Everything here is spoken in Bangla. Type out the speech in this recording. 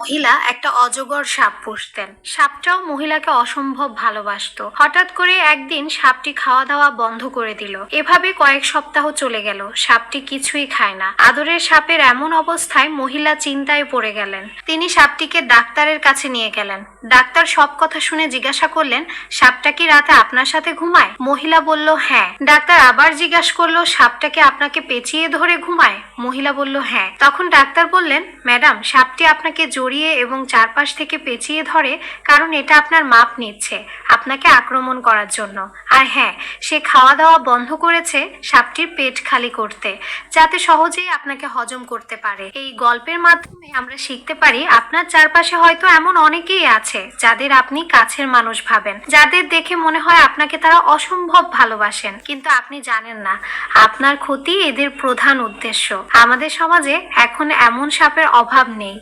মহিলা একটা অজগর সাপ পুষতেন। সাপটাও মহিলাকে অসম্ভব ভালোবাসতো। হঠাৎ করে একদিন সাপটি খাওয়া দাওয়া বন্ধ করে দিল। এভাবে কয়েক সপ্তাহ চলে গেল, সাপটি কিছুই খায় না। আদরের সাপের এমন অবস্থায় মহিলা চিন্তায় পড়ে গেলেন। তিনি সাপটিকে ডাক্তারের কাছে নিয়ে গেলেন। ডাক্তার সব কথা শুনে জিজ্ঞাসা করলেন, সাপটা কি রাতে আপনার সাথে ঘুমায়? মহিলা বলল, হ্যাঁ। ডাক্তার আবার জিজ্ঞাসা করলো, সাপটা কি আপনাকে পেঁচিয়ে ধরে ঘুমায়? মহিলা বলল, হ্যাঁ। তখন ডাক্তার বললেন, ম্যাডাম, সাপটি আপনাকে জড়িয়ে এবং চারপাশ থেকে পেঁচিয়ে ধরে কারণ এটা আপনার মাপ নিচ্ছে আপনাকে আক্রমণ করার জন্য। আর হ্যাঁ, সে খাওয়া দাওয়া বন্ধ করেছে সাপটির পেট খালি করতে, যাতে সহজেই আপনাকে হজম করতে পারে। এই গল্পের মাধ্যমে আমরা শিখতে পারি, আপনার চারপাশে হয়তো এমন অনেকেই আছে যাদের আপনি কাছের মানুষ ভাবেন, যাদের দেখে মনে হয় আপনাকে তারা অসম্ভব ভালোবাসেন, কিন্তু আপনি জানেন না আপনার ক্ষতি এদের প্রধান উদ্দেশ্য। আমাদের সমাজে এখন এমন সাপের অভাব নেই।